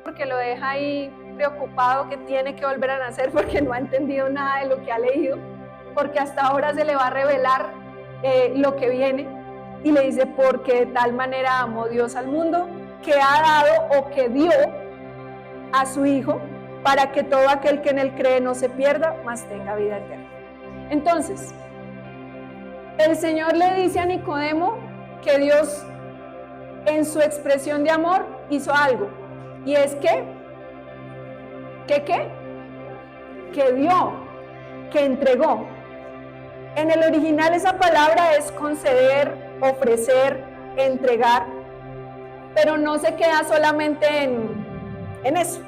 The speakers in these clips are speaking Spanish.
porque lo deja ahí preocupado que tiene que volver a nacer porque no ha entendido nada de lo que ha leído, porque hasta ahora se le va a revelar lo que viene, y le dice: porque de tal manera amó Dios al mundo, que ha dado o que dio a su Hijo, para que todo aquel que en él cree no se pierda, mas tenga vida eterna. Entonces, el Señor le dice a Nicodemo que Dios, en su expresión de amor, hizo algo, y es que dio, que entregó. En el original esa palabra es conceder, ofrecer, entregar, pero no se queda solamente en eso.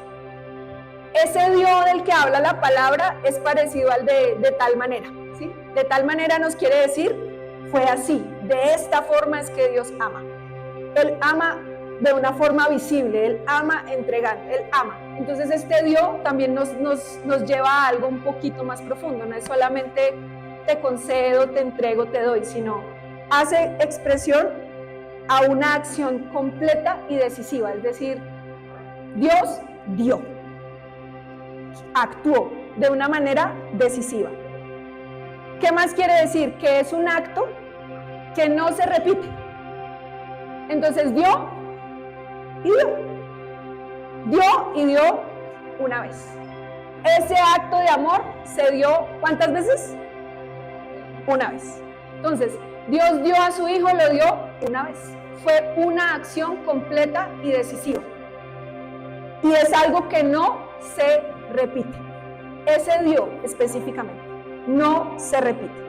Ese dio del que habla la palabra es parecido al de tal manera, ¿sí? De tal manera nos quiere decir, fue así, de esta forma es que Dios ama. Él ama de una forma visible, Él ama entregando, Él ama. Entonces este dio también nos lleva a algo un poquito más profundo, no es solamente te concedo, te entrego, te doy, sino hace expresión a una acción completa y decisiva, es decir, Dios dio, actuó de una manera decisiva. ¿Qué más quiere decir? Que es un acto que no se repite. Entonces dio y dio. Dio y dio una vez. Ese acto de amor se dio ¿cuántas veces? Una vez. Entonces, Dios dio a su Hijo, lo dio una vez. Fue una acción completa y decisiva. Y es algo que no se repite. Ese dio específicamente no se repite.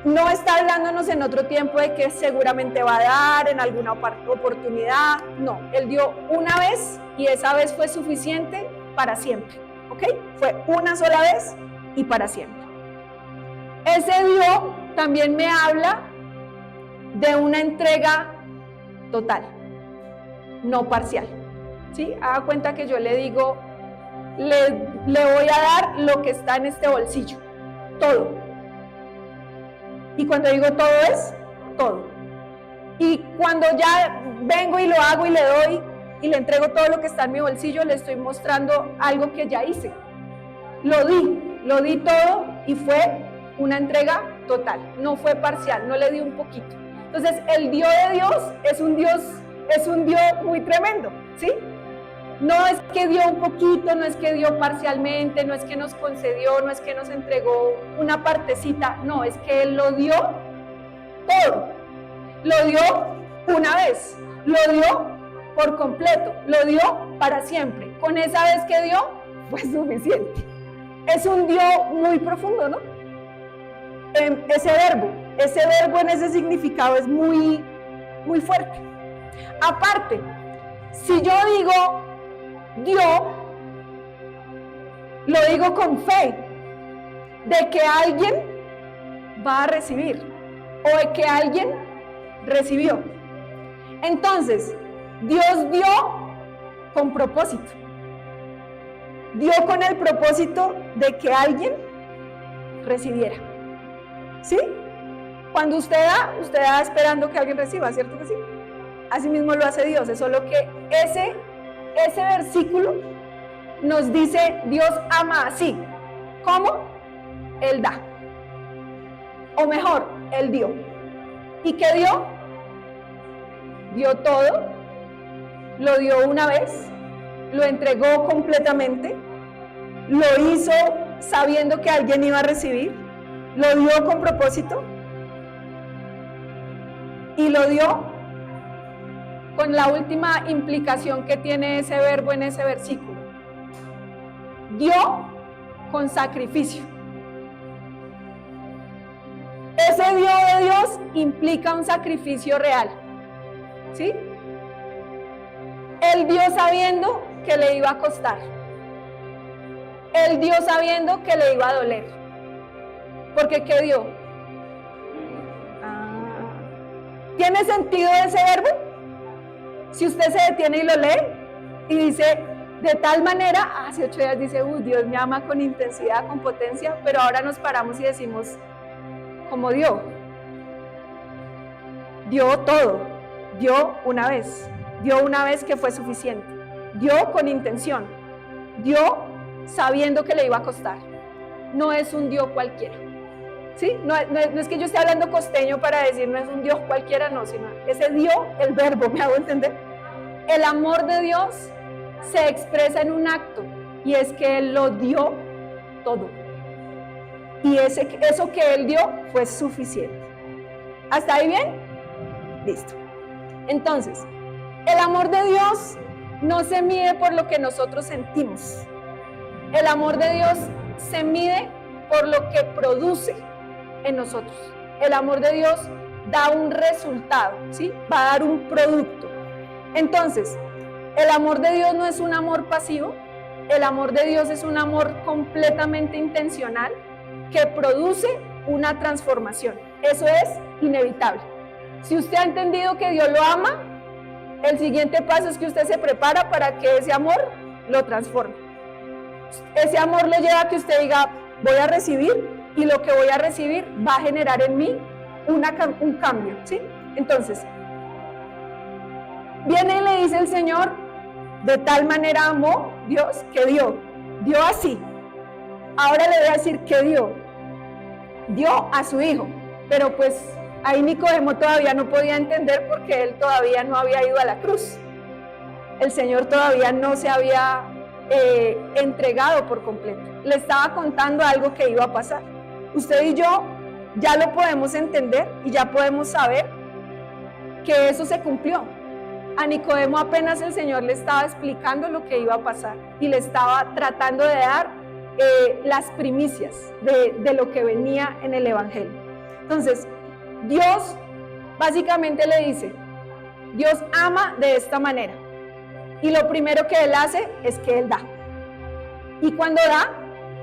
No está hablándonos en otro tiempo de que seguramente va a dar en alguna oportunidad. No, Él dio una vez y esa vez fue suficiente para siempre. ¿Ok? Fue una sola vez y para siempre. Ese dio también me habla de una entrega total, no parcial. ¿Sí? Haga cuenta que yo le digo, le voy a dar lo que está en este bolsillo, todo. Y cuando digo todo es todo. Y cuando ya vengo y lo hago y le doy y le entrego todo lo que está en mi bolsillo, le estoy mostrando algo que ya hice. Lo di todo y fue una entrega total, no fue parcial, no le di un poquito. Entonces el Dios de Dios es un Dios muy tremendo, ¿sí? No es que dio un poquito, no es que dio parcialmente, no es que nos concedió, no es que nos entregó una partecita, no, es que Él lo dio todo. Lo dio una vez, lo dio por completo, lo dio para siempre. Con esa vez que dio, fue suficiente. Es un Dios muy profundo, ¿no? Ese verbo en ese significado es muy, muy fuerte. Aparte, si yo digo dio, lo digo con fe de que alguien va a recibir o de que alguien recibió. Entonces, Dios dio con propósito. Dio con el propósito de que alguien recibiera. ¿Sí? Cuando usted da esperando que alguien reciba, ¿cierto que sí? Así mismo lo hace Dios, es solo que ese versículo nos dice, Dios ama así. ¿Cómo? Él da. O mejor, Él dio. ¿Y qué dio? Dio todo, lo dio una vez, lo entregó completamente, lo hizo sabiendo que alguien iba a recibir, lo dio con propósito y lo dio con la última implicación que tiene ese verbo en ese versículo. Dio con sacrificio. Ese dio de Dios implica un sacrificio real. ¿Sí? Él dio sabiendo que le iba a costar. Él dio sabiendo que le iba a doler. Porque ¿qué dio? ¿Tiene sentido ese verbo? Si usted se detiene y lo lee y dice, de tal manera, hace 8 días dice, Dios me ama con intensidad, con potencia, pero ahora nos paramos y decimos, ¿cómo dio? Dio todo, dio una vez, dio una vez que fue suficiente, dio con intención, dio sabiendo que le iba a costar. No es un Dios cualquiera, ¿sí? No es que yo esté hablando costeño para decir no es un Dios cualquiera, no, sino ese Dios, el verbo, ¿me hago entender? El amor de Dios se expresa en un acto y es que Él lo dio todo. Y eso que Él dio fue suficiente. ¿Hasta ahí bien? Listo. Entonces, el amor de Dios no se mide por lo que nosotros sentimos. El amor de Dios se mide por lo que produce en nosotros. El amor de Dios da un resultado, ¿sí? Va a dar un producto. Entonces, el amor de Dios no es un amor pasivo. El amor de Dios es un amor completamente intencional que produce una transformación. Eso es inevitable. Si usted ha entendido que Dios lo ama, el siguiente paso es que usted se prepara para que ese amor lo transforme. Ese amor le lleva a que usted diga, voy a recibir, y lo que voy a recibir va a generar en mí un cambio, ¿sí? Entonces, viene y le dice el Señor, de tal manera amó Dios que dio así. Ahora le voy a decir que dio a su hijo, pero pues ahí Nicodemo todavía no podía entender porque él todavía no había ido a la cruz. El Señor todavía no se había entregado por completo. Le estaba contando algo que iba a pasar. Usted y yo ya lo podemos entender y ya podemos saber que eso se cumplió. A Nicodemo apenas el Señor le estaba explicando lo que iba a pasar y le estaba tratando de dar las primicias de lo que venía en el Evangelio. Entonces, Dios básicamente le dice, Dios ama de esta manera y lo primero que Él hace es que Él da. Y cuando da,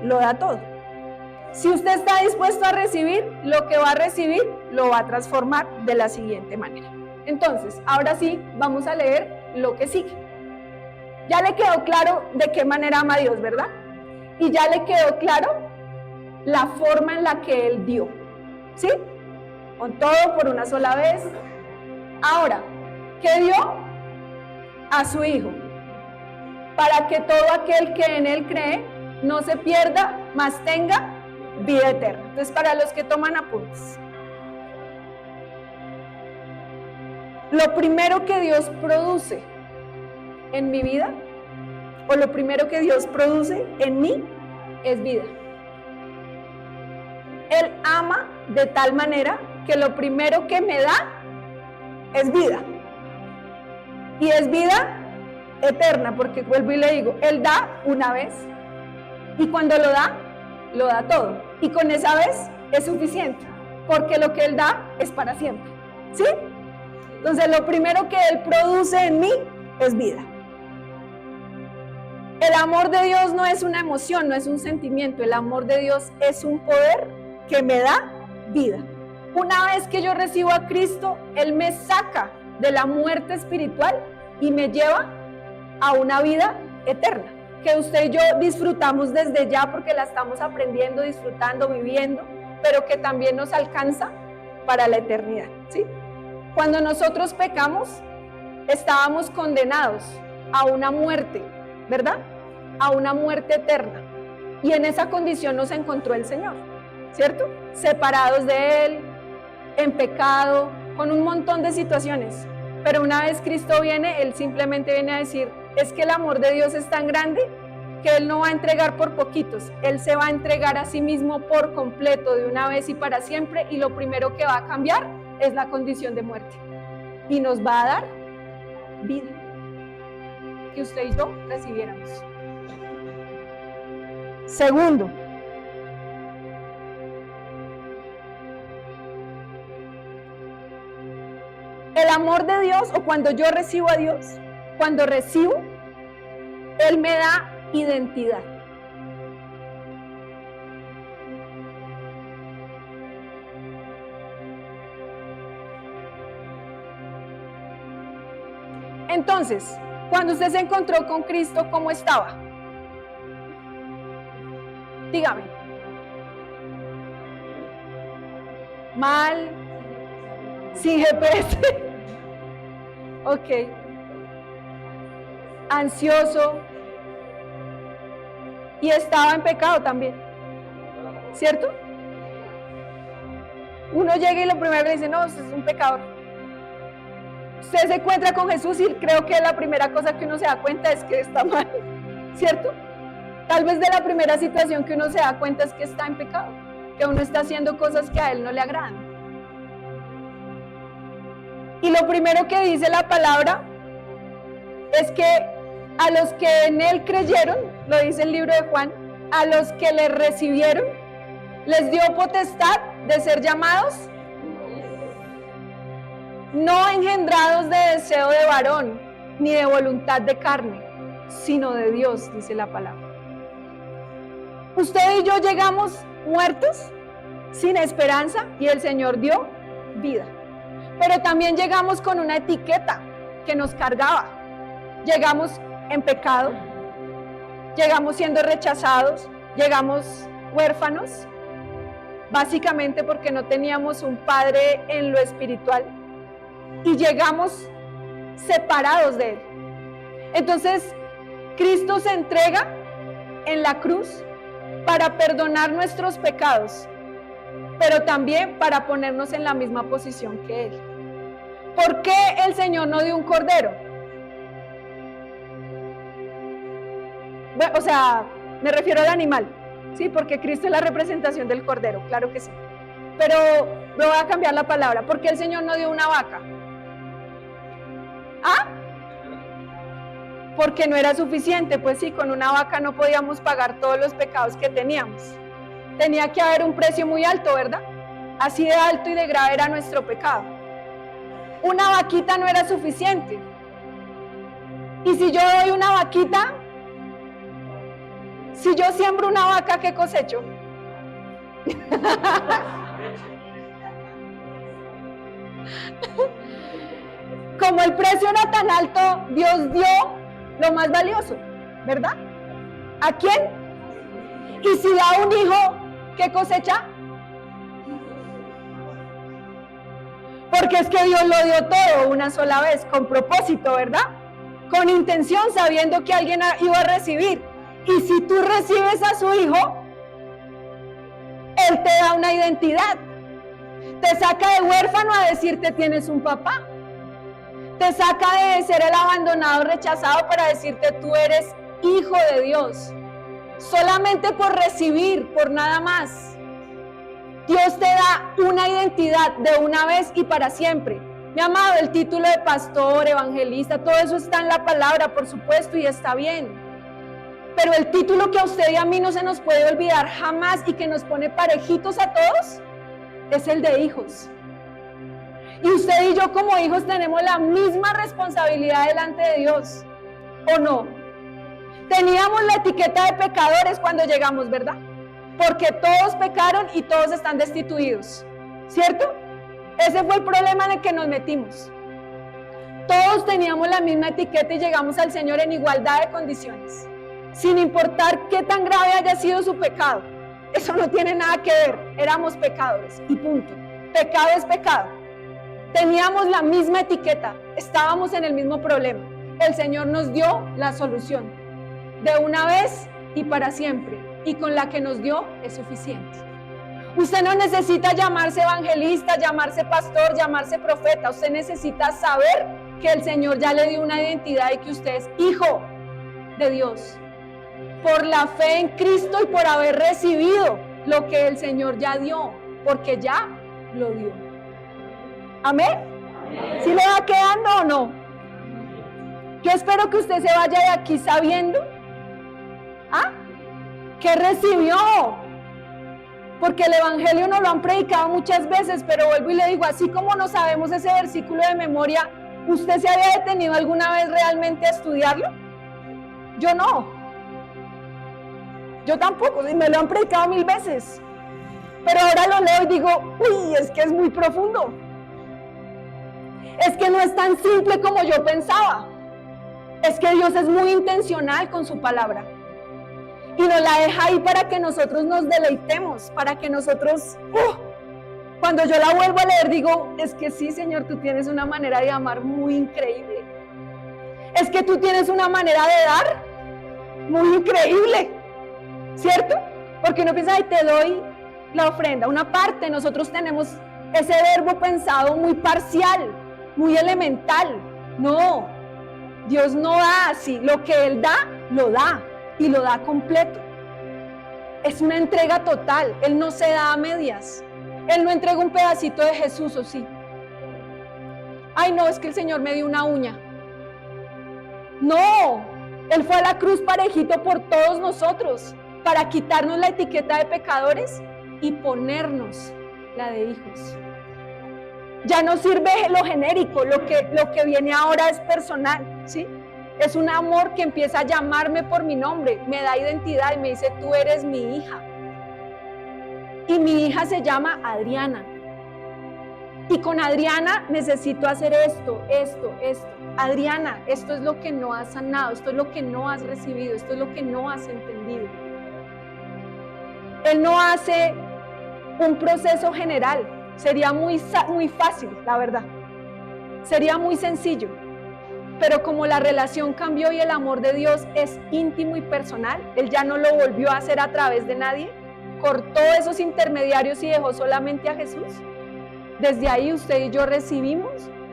lo da todo. Si usted está dispuesto a recibir, lo que va a recibir lo va a transformar de la siguiente manera. Entonces, ahora sí, vamos a leer lo que sigue. Ya le quedó claro de qué manera ama a Dios, ¿verdad? Y ya le quedó claro la forma en la que Él dio, ¿sí? Con todo por una sola vez. Ahora, ¿qué dio? A su Hijo, para que todo aquel que en Él cree no se pierda, mas tenga vida eterna. Entonces, para los que toman apuntes, lo primero que Dios produce en mi vida, o lo primero que Dios produce en mí, es vida. Él ama de tal manera que lo primero que me da es vida. Y es vida eterna, porque vuelvo y le digo, Él da una vez, y cuando lo da todo. Y con esa vez es suficiente, porque lo que Él da es para siempre, ¿sí? Entonces, lo primero que Él produce en mí es vida. El amor de Dios no es una emoción, no es un sentimiento. El amor de Dios es un poder que me da vida. Una vez que yo recibo a Cristo, Él me saca de la muerte espiritual y me lleva a una vida eterna, que usted y yo disfrutamos desde ya porque la estamos aprendiendo, disfrutando, viviendo, pero que también nos alcanza para la eternidad, ¿sí? Cuando nosotros pecamos, estábamos condenados a una muerte, ¿verdad? A una muerte eterna. Y en esa condición nos encontró el Señor, ¿cierto? Separados de Él, en pecado, con un montón de situaciones. Pero una vez Cristo viene, Él simplemente viene a decir, es que el amor de Dios es tan grande que Él no va a entregar por poquitos. Él se va a entregar a sí mismo por completo, de una vez y para siempre, y lo primero que va a cambiar es la condición de muerte. Y nos va a dar vida. Que usted y yo recibiéramos. Segundo, el amor de Dios, o cuando yo recibo a Dios, cuando recibo, Él me da identidad. Entonces, cuando usted se encontró con Cristo, ¿cómo estaba? Dígame. Mal, sin GPS. Ok. ansioso y estaba en pecado también, ¿cierto? Uno llega y lo primero que dice, no, usted es un pecador. Usted se encuentra con Jesús y creo que la primera cosa que uno se da cuenta es que está mal, ¿cierto? Tal vez de la primera situación que uno se da cuenta es que está en pecado, que uno está haciendo cosas que a Él no le agradan. Y lo primero que dice la palabra es que a los que en Él creyeron, lo dice el libro de Juan, a los que le recibieron, les dio potestad de ser llamados, no engendrados de deseo de varón, ni de voluntad de carne, sino de Dios, dice la palabra. Usted y yo llegamos muertos, sin esperanza, y el Señor dio vida. Pero también llegamos con una etiqueta que nos cargaba. Llegamos en pecado, llegamos siendo rechazados, llegamos huérfanos, básicamente porque no teníamos un padre en lo espiritual, y llegamos separados de Él. Entonces, Cristo se entrega en la cruz para perdonar nuestros pecados, pero también para ponernos en la misma posición que Él. ¿Por qué el Señor no dio un cordero? Bueno, o sea, me refiero al animal, ¿sí? Porque Cristo es la representación del cordero, claro que sí. Pero me voy a cambiar la palabra. ¿Por qué el Señor no dio una vaca? ¿Ah? Porque no era suficiente. Pues sí, con una vaca no podíamos pagar todos los pecados que teníamos. Tenía que haber un precio muy alto, ¿verdad? Así de alto y de grave era nuestro pecado. Una vaquita no era suficiente. Y si yo doy una vaquita, si yo siembro una vaca, ¿qué cosecho? Como el precio era tan alto, Dios dio lo más valioso, ¿verdad? ¿A quién? Y si da un hijo, ¿qué cosecha? Porque es que Dios lo dio todo una sola vez, con propósito, ¿verdad? Con intención, sabiendo que alguien iba a recibir. Y si tú recibes a su hijo, Él te da una identidad. Te saca de huérfano a decirte tienes un papá. Te saca de ser el abandonado, rechazado, para decirte tú eres hijo de Dios. Solamente por recibir, por nada más. Dios te da una identidad de una vez y para siempre. Mi amado, el título de pastor, evangelista, todo eso está en la palabra, por supuesto, y está bien. Pero el título que a usted y a mí no se nos puede olvidar jamás y que nos pone parejitos a todos, es el de hijos. Y usted y yo como hijos tenemos la misma responsabilidad delante de Dios, ¿o no? Teníamos la etiqueta de pecadores cuando llegamos, ¿verdad? Porque todos pecaron y todos están destituidos, ¿cierto? Ese fue el problema en el que nos metimos. Todos teníamos la misma etiqueta y llegamos al Señor en igualdad de condiciones, sin importar qué tan grave haya sido su pecado. Eso no tiene nada que ver, éramos pecadores y punto. Pecado es pecado. Teníamos la misma etiqueta, estábamos en el mismo problema. El Señor nos dio la solución, de una vez y para siempre, y con la que nos dio es suficiente. Usted no necesita llamarse evangelista, llamarse pastor, llamarse profeta. Usted necesita saber que el Señor ya le dio una identidad y que usted es hijo de Dios. Por la fe en Cristo y por haber recibido lo que el Señor ya dio, porque ya lo dio. ¿Amén? ¿Sí le va quedando o no? Yo espero que usted se vaya de aquí sabiendo ¿qué recibió? Porque el evangelio nos lo han predicado muchas veces, pero vuelvo y le digo, así como no sabemos ese versículo de memoria, ¿usted se había detenido alguna vez realmente a estudiarlo? Yo no. Yo tampoco, me lo han predicado 1000 veces. Pero ahora lo leo y digo, uy, es que es muy profundo. Es que no es tan simple como yo pensaba. Es que Dios es muy intencional con su palabra. Y nos la deja ahí para que nosotros nos deleitemos, para que nosotros, cuando yo la vuelvo a leer, digo, es que sí, Señor, tú tienes una manera de amar muy increíble. Es que tú tienes una manera de dar muy increíble, ¿cierto? Porque uno piensa, ay, te doy la ofrenda, una parte. Nosotros tenemos ese verbo pensado muy parcial, muy elemental. No, Dios no da así. Lo que Él da, lo da y lo da completo. Es una entrega total. Él no se da a medias. Él no entrega un pedacito de Jesús, ¿o sí? Ay, no, es que el Señor me dio una uña. No, Él fue a la cruz parejito por todos nosotros, para quitarnos la etiqueta de pecadores y ponernos la de hijos. Ya no sirve lo genérico, lo que viene ahora es personal, ¿sí? Es un amor que empieza a llamarme por mi nombre, me da identidad y me dice, tú eres mi hija. Y mi hija se llama Adriana. Y con Adriana necesito hacer esto. Adriana, esto es lo que no has sanado, esto es lo que no has recibido, esto es lo que no has entendido. Él no hace un proceso general, sería muy fácil, la verdad. Sería muy sencillo. Pero como la relación cambió y el amor de Dios es íntimo y personal, Él ya no lo volvió a hacer a través de nadie, cortó esos intermediarios y dejó solamente a Jesús. Desde ahí usted y yo recibimos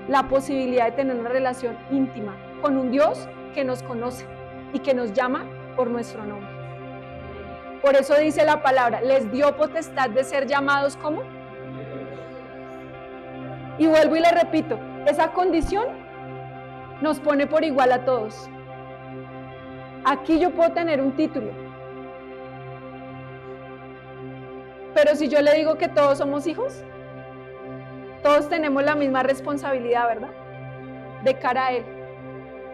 la posibilidad de tener una relación íntima con un Dios que nos conoce y que nos llama por nuestro nombre. Por eso dice la palabra, les dio potestad de ser llamados ¿cómo? Y vuelvo y le repito, esa condición nos pone por igual a todos. Aquí yo puedo tener un título, pero si yo le digo que todos somos hijos, todos tenemos la misma responsabilidad, ¿verdad? De cara a Él.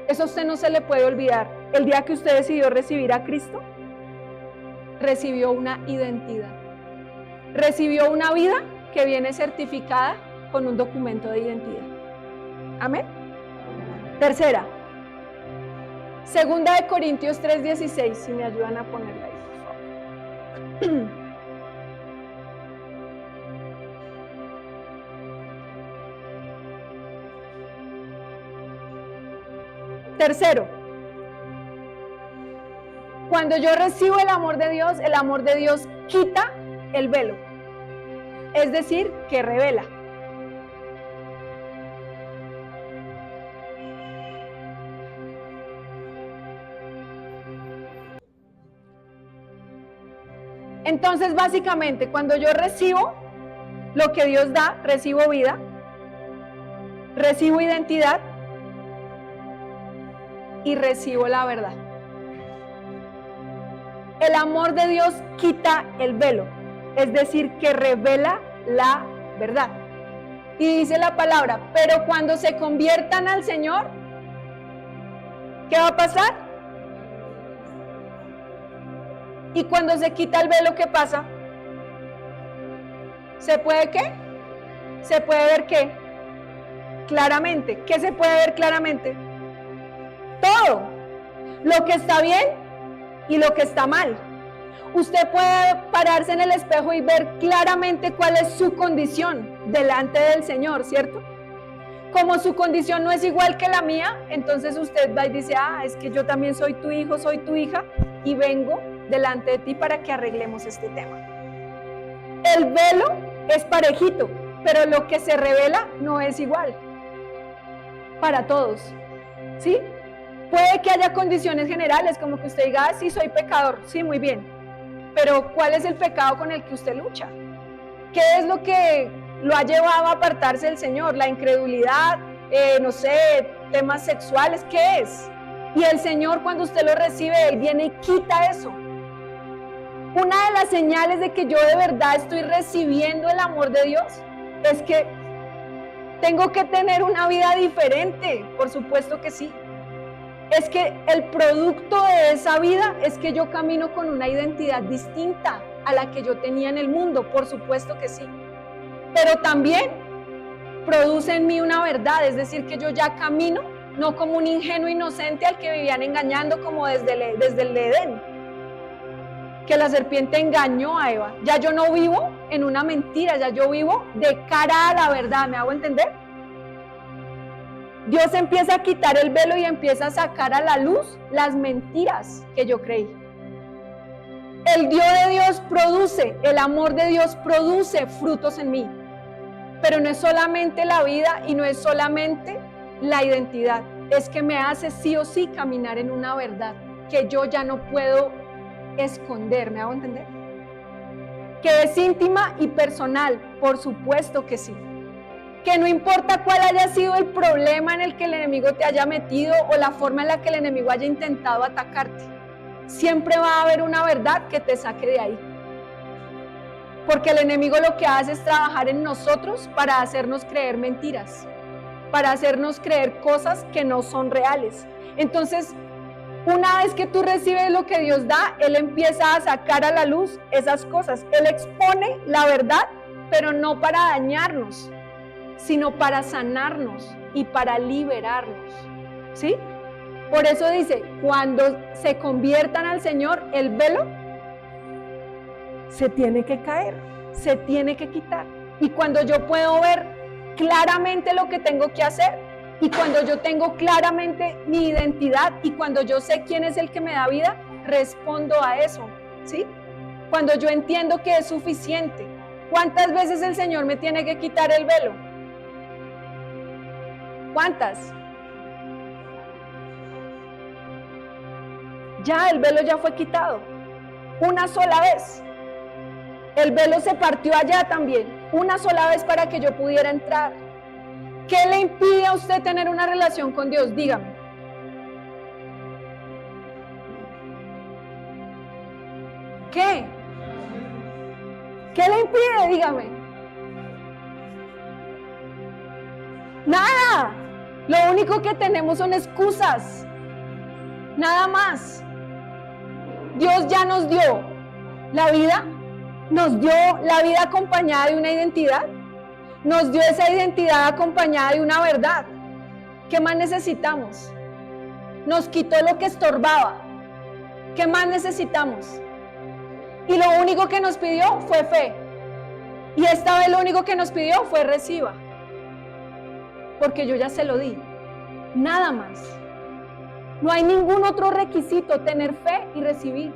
Eso a usted no se le puede olvidar. El día que usted decidió recibir a Cristo, recibió una identidad. Recibió una vida que viene certificada con un documento de identidad. Amén. Tercera. Segunda de Corintios 3:16, si me ayudan a ponerla ahí, por favor. Tercero, cuando yo recibo el amor de Dios quita el velo, es decir, que revela. Entonces, básicamente, cuando yo recibo lo que Dios da, recibo vida, recibo identidad y recibo la verdad. El amor de Dios quita el velo, es decir, que revela la verdad. Y dice la palabra, pero cuando se conviertan al Señor, ¿qué va a pasar? Y cuando se quita el velo, ¿qué pasa? ¿Se puede qué? ¿Se puede ver qué? Claramente. ¿Qué se puede ver claramente? Todo. Lo que está bien y lo que está mal. Usted puede pararse en el espejo y ver claramente cuál es su condición delante del Señor, ¿cierto? Como su condición no es igual que la mía, entonces usted va y dice, es que yo también soy tu hijo, soy tu hija, y vengo delante de ti para que arreglemos este tema. El velo es parejito, pero lo que se revela no es igual para todos, ¿sí? Puede que haya condiciones generales, como que usted diga, sí, soy pecador, sí, muy bien, pero ¿cuál es el pecado con el que usted lucha? ¿Qué es lo que lo ha llevado a apartarse del Señor? ¿La incredulidad? No sé, temas sexuales, ¿qué es? Y el Señor, cuando usted lo recibe, Él viene y quita eso. Una de las señales de que yo de verdad estoy recibiendo el amor de Dios es que tengo que tener una vida diferente, por supuesto que sí. Es que el producto de esa vida es que yo camino con una identidad distinta a la que yo tenía en el mundo, por supuesto que sí. Pero también produce en mí una verdad, es decir, que yo ya camino no como un ingenuo inocente al que vivían engañando como desde el Edén, que la serpiente engañó a Eva. Ya yo no vivo en una mentira, ya yo vivo de cara a la verdad, ¿me hago entender? Dios empieza a quitar el velo y empieza a sacar a la luz las mentiras que yo creí. El Dios de Dios produce, el amor de Dios produce frutos en mí. Pero no es solamente la vida y no es solamente la identidad. Es que me hace sí o sí caminar en una verdad que yo ya no puedo esconder. ¿Me hago entender? Que es íntima y personal, por supuesto que sí. Que no importa cuál haya sido el problema en el que el enemigo te haya metido o la forma en la que el enemigo haya intentado atacarte, siempre va a haber una verdad que te saque de ahí. Porque el enemigo lo que hace es trabajar en nosotros para hacernos creer mentiras, para hacernos creer cosas que no son reales. Entonces, una vez que tú recibes lo que Dios da, Él empieza a sacar a la luz esas cosas. Él expone la verdad, pero no para dañarnos, sino para sanarnos y para liberarnos, ¿sí? Por eso dice, cuando se conviertan al Señor, el velo se tiene que caer, se tiene que quitar. Y cuando yo puedo ver claramente lo que tengo que hacer, y cuando yo tengo claramente mi identidad, y cuando yo sé quién es el que me da vida, respondo a eso, ¿sí? Cuando yo entiendo que es suficiente. ¿Cuántas veces el Señor me tiene que quitar el velo? ¿Cuántas? Ya el velo ya fue quitado, una sola vez. El velo se partió allá también, una sola vez para que yo pudiera entrar. ¿Qué le impide a usted tener una relación con Dios? Dígame. ¿Qué? ¿Qué le impide? Dígame. Nada. Lo único que tenemos son excusas. Nada más. Dios ya nos dio la vida, nos dio la vida acompañada de una identidad, nos dio esa identidad acompañada de una verdad. ¿Qué más necesitamos? Nos quitó lo que estorbaba. ¿Qué más necesitamos? Y lo único que nos pidió fue fe. Y esta vez lo único que nos pidió fue reciba. Porque yo ya se lo di. Nada más. No hay ningún otro requisito, tener fe y recibir.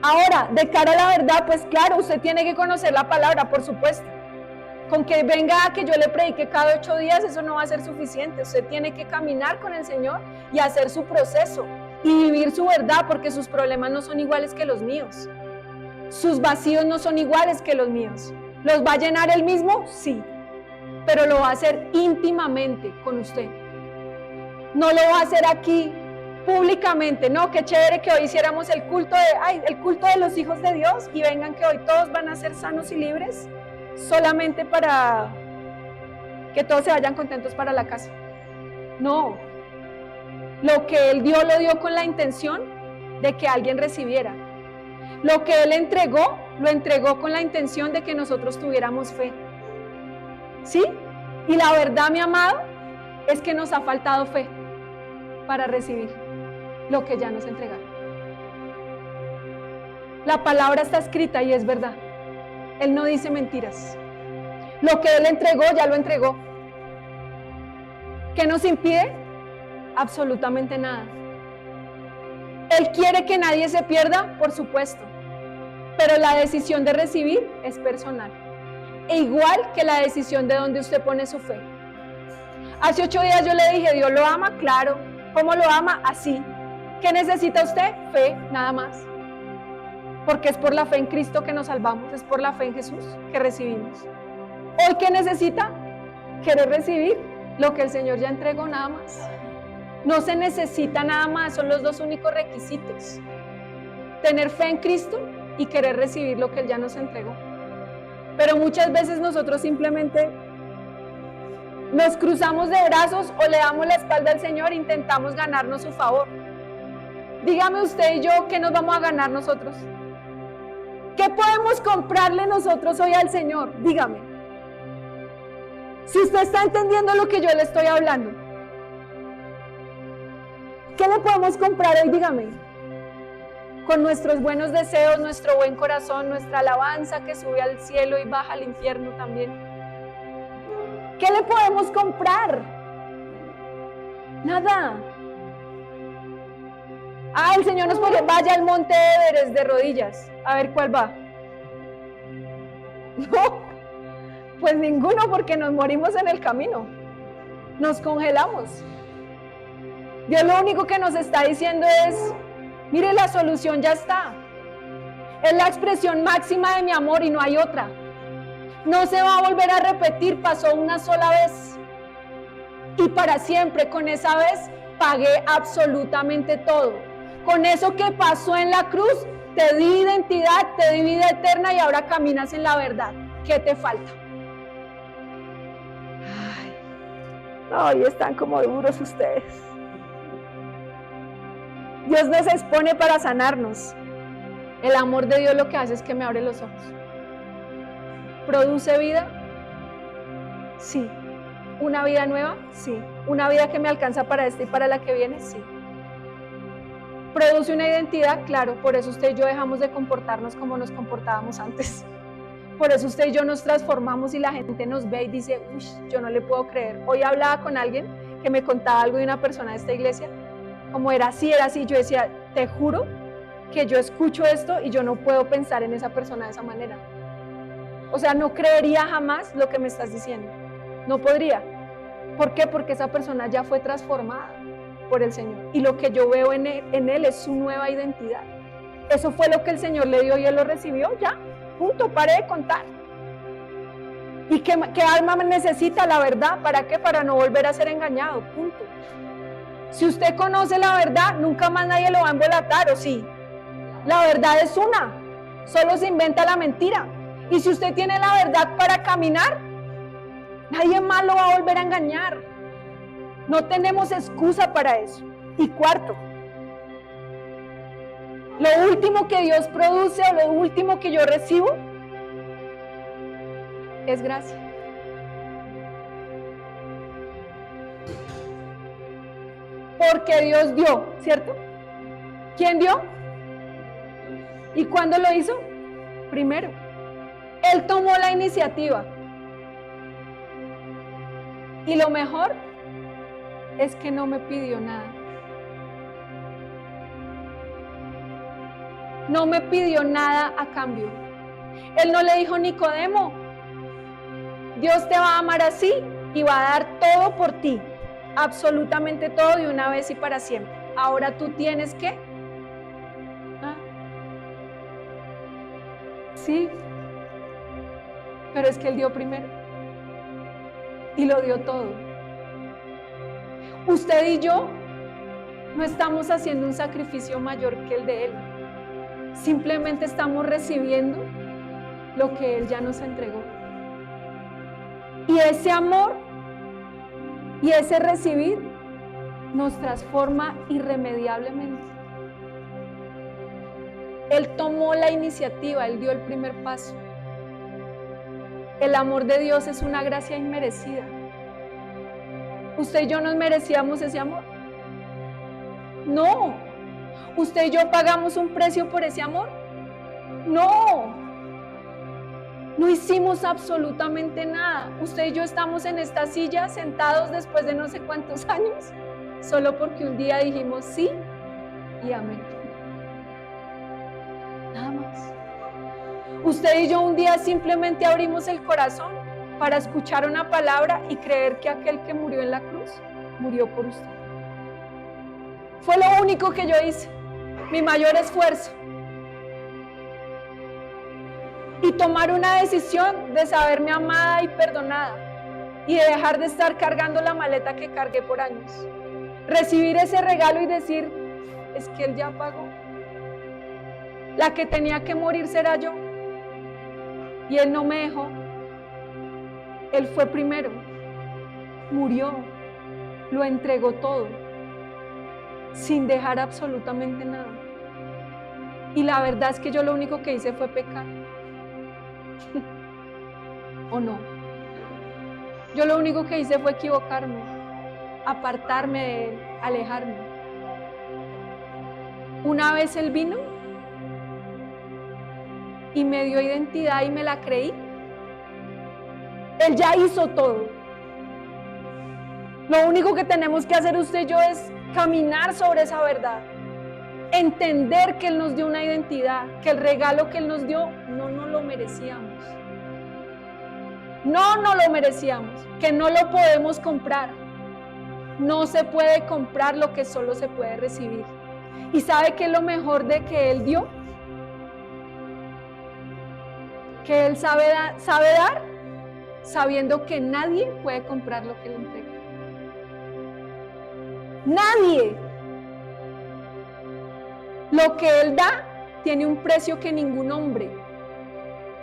Ahora, de cara a la verdad, pues claro, usted tiene que conocer la palabra, por supuesto. Con que venga a que yo le predique cada 8 días, eso no va a ser suficiente. Usted tiene que caminar con el Señor y hacer su proceso y vivir su verdad, porque sus problemas no son iguales que los míos. Sus vacíos no son iguales que los míos. ¿Los va a llenar Él mismo? Sí. Pero lo va a hacer íntimamente con usted. No lo va a hacer aquí públicamente. No, qué chévere que hoy hiciéramos el culto de los hijos de Dios y vengan que hoy todos van a ser sanos y libres, solamente para que todos se vayan contentos para la casa. No. Lo que Él dio, lo dio con la intención de que alguien recibiera. Lo que Él entregó, lo entregó con la intención de que nosotros tuviéramos fe. ¿Sí? Y la verdad, mi amado, es que nos ha faltado fe para recibir lo que ya nos entregaron. La palabra está escrita y es verdad. Él no dice mentiras. Lo que Él entregó, ya lo entregó. ¿Qué nos impide? Absolutamente nada. Él quiere que nadie se pierda, por supuesto, pero la decisión de recibir es personal. E igual que la decisión de donde usted pone su fe. Hace 8 días yo le dije, ¿Dios lo ama? Claro. ¿Cómo lo ama? Así. ¿Qué necesita usted? Fe, nada más. Porque es por la fe en Cristo que nos salvamos, es por la fe en Jesús que recibimos. ¿Hoy qué necesita? Querer recibir lo que el Señor ya entregó, nada más. No se necesita nada más, son los 2 únicos requisitos. Tener fe en Cristo y querer recibir lo que Él ya nos entregó. Pero muchas veces nosotros simplemente nos cruzamos de brazos o le damos la espalda al Señor e intentamos ganarnos su favor. Dígame usted y yo, ¿qué nos vamos a ganar nosotros? ¿Qué podemos comprarle nosotros hoy al Señor? Dígame. Si usted está entendiendo lo que yo le estoy hablando, ¿qué le podemos comprar hoy? Dígame. Con nuestros buenos deseos, nuestro buen corazón, nuestra alabanza que sube al cielo y baja al infierno también. ¿Qué le podemos comprar? Nada. El Señor nos pone, vaya al monte Everest de rodillas, a ver cuál va. No, pues ninguno, porque nos morimos en el camino, nos congelamos. Dios lo único que nos está diciendo es, mire, la solución ya está. Es la expresión máxima de mi amor y no hay otra. No se va a volver a repetir, pasó una sola vez. Y para siempre, con esa vez, pagué absolutamente todo. Con eso que pasó en la cruz, te di identidad, te di vida eterna y ahora caminas en la verdad. ¿Qué te falta? Ay, están como duros ustedes. Dios nos expone para sanarnos. El amor de Dios lo que hace es que me abre los ojos. ¿Produce vida? Sí. ¿Una vida nueva? Sí. ¿Una vida que me alcanza para esta y para la que viene? Sí. ¿Produce una identidad? Claro, por eso usted y yo dejamos de comportarnos como nos comportábamos antes. Por eso usted y yo nos transformamos y la gente nos ve y dice, uy, yo no le puedo creer. Hoy hablaba con alguien que me contaba algo de una persona de esta iglesia, como era así, yo decía, te juro que yo escucho esto y yo no puedo pensar en esa persona de esa manera. O sea, no creería jamás lo que me estás diciendo. No podría. ¿Por qué? Porque esa persona ya fue transformada por el Señor. Y lo que yo veo en él es su nueva identidad. Eso fue lo que el Señor le dio y él lo recibió, ya. Punto, pare de contar. ¿Y qué alma necesita? La verdad. ¿Para qué? Para no volver a ser engañado. Punto. Si usted conoce la verdad, nunca más nadie lo va a embolatar, ¿o sí? La verdad es una. Solo se inventa la mentira. Y si usted tiene la verdad para caminar, nadie más lo va a volver a engañar. No tenemos excusa para eso. Y cuarto, lo último que Dios produce o lo último que yo recibo es gracia. Porque Dios dio, ¿cierto? ¿Quién dio? ¿Y cuándo lo hizo? Primero. Él tomó la iniciativa. Y lo mejor es que no me pidió nada. No me pidió nada a cambio. Él no le dijo, Nicodemo, Dios te va a amar así y va a dar todo por ti. Absolutamente todo de una vez y para siempre. Ahora tú tienes que... Sí, pero es que Él dio primero y lo dio todo. Usted y yo no estamos haciendo un sacrificio mayor que el de Él. Simplemente estamos recibiendo lo que Él ya nos entregó. Y ese amor y ese recibir nos transforma irremediablemente. Él tomó la iniciativa, Él dio el primer paso. El amor de Dios es una gracia inmerecida. ¿Usted y yo nos merecíamos ese amor? No. ¿Usted y yo pagamos un precio por ese amor? No. No hicimos absolutamente nada. Usted y yo estamos en esta silla sentados después de no sé cuántos años, solo porque un día dijimos sí y amén. Nada más. Usted y yo un día simplemente abrimos el corazón para escuchar una palabra y creer que aquel que murió en la cruz murió por usted. Fue lo único que yo hice, mi mayor esfuerzo. Y tomar una decisión de saberme amada y perdonada y de dejar de estar cargando la maleta que cargué por años. Recibir ese regalo y decir, es que Él ya pagó. La que tenía que morir será yo. Y Él no me dejó. Él fue primero. Murió. Lo entregó todo. Sin dejar absolutamente nada. Y la verdad es que yo lo único que hice fue pecar. ¿O no? Yo lo único que hice fue equivocarme, apartarme de Él, alejarme. Una vez Él vino y me dio identidad y me la creí. Él ya hizo todo. Lo único que tenemos que hacer usted y yo es caminar sobre esa verdad. Entender que Él nos dio una identidad, que el regalo que Él nos dio no nos lo merecíamos. No nos lo merecíamos, que no lo podemos comprar. No se puede comprar lo que solo se puede recibir. ¿Y sabe qué es lo mejor de que Él dio? Que Él sabe dar, sabiendo que nadie puede comprar lo que Él entrega. Nadie. Lo que Él da tiene un precio que ningún hombre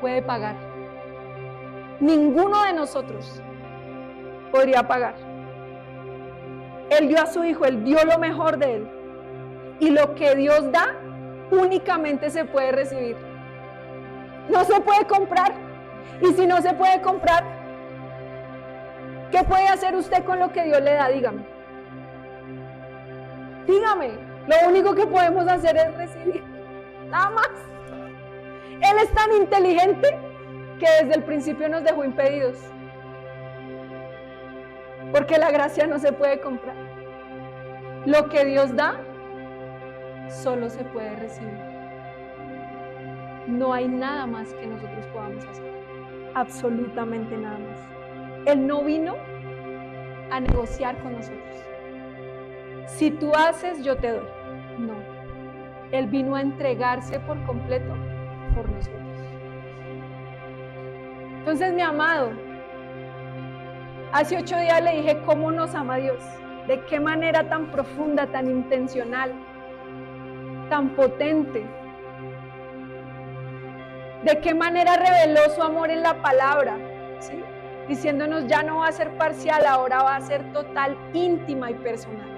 puede pagar. Ninguno de nosotros podría pagar. Él dio a su Hijo, Él dio lo mejor de Él. Y lo que Dios da únicamente se puede recibir. No se puede comprar. Y si no se puede comprar, ¿qué puede hacer usted con lo que Dios le da? Dígame. Dígame. Lo único que podemos hacer es recibir. Nada más. Él es tan inteligente que desde el principio nos dejó impedidos. Porque la gracia no se puede comprar. Lo que Dios da, solo se puede recibir. No hay nada más que nosotros podamos hacer. Absolutamente nada más. Él no vino a negociar con nosotros. Si tú haces, yo te doy. No. Él vino a entregarse por completo por nosotros. Entonces, mi amado, hace 8 días le dije cómo nos ama Dios. De qué manera tan profunda, tan intencional, tan potente. De qué manera reveló su amor en la palabra, ¿sí? Diciéndonos ya no va a ser parcial, ahora va a ser total, íntima y personal.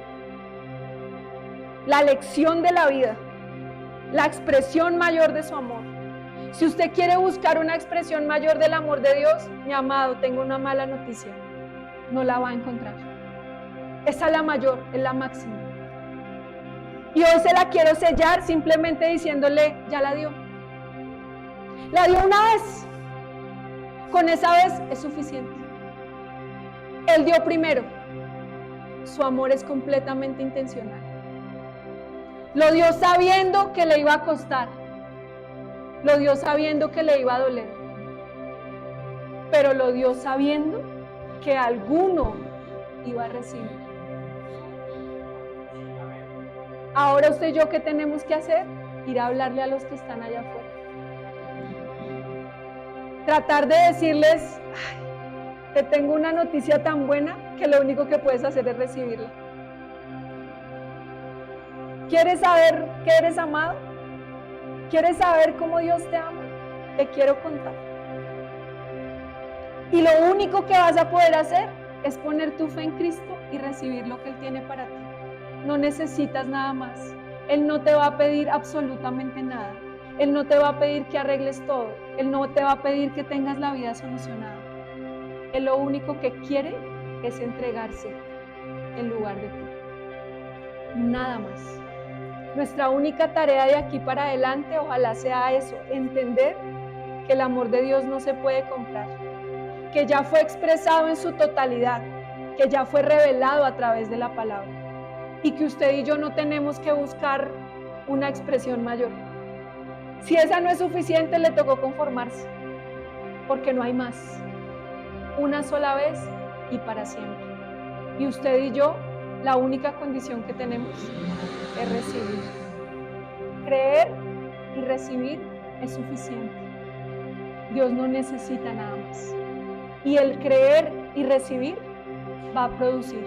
La lección de la vida, la expresión mayor de su amor. Si usted quiere buscar una expresión mayor del amor de Dios, mi amado, tengo una mala noticia, no la va a encontrar. Esa es la mayor, es la máxima. Y hoy se la quiero sellar simplemente diciéndole, ya la dio. La dio una vez. Con esa vez es suficiente. Él dio primero. Su amor es completamente intencional. Lo dio sabiendo que le iba a costar. Lo dio sabiendo que le iba a doler. Pero lo dio sabiendo que alguno iba a recibir. Ahora usted y yo, ¿qué tenemos que hacer? Ir a hablarle a los que están allá afuera. Tratar de decirles, ay, te tengo una noticia tan buena que lo único que puedes hacer es recibirla. ¿Quieres saber que eres amado? ¿Quieres saber cómo Dios te ama? Te quiero contar. Y lo único que vas a poder hacer es poner tu fe en Cristo y recibir lo que Él tiene para ti. No necesitas nada más. Él no te va a pedir absolutamente nada. Él no te va a pedir que arregles todo. Él no te va a pedir que tengas la vida solucionada. Él lo único que quiere es entregarse en lugar de ti. Nada más. Nuestra única tarea de aquí para adelante, ojalá sea eso, entender que el amor de Dios no se puede comprar, que ya fue expresado en su totalidad, que ya fue revelado a través de la palabra y que usted y yo no tenemos que buscar una expresión mayor. Si esa no es suficiente, le tocó conformarse, porque no hay más. Una sola vez y para siempre. Y usted y yo, la única condición que tenemos es recibir. Creer y recibir es suficiente. Dios no necesita nada más. Y el creer y recibir va a producir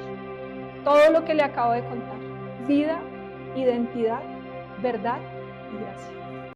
todo lo que le acabo de contar: vida, identidad, verdad y gracia.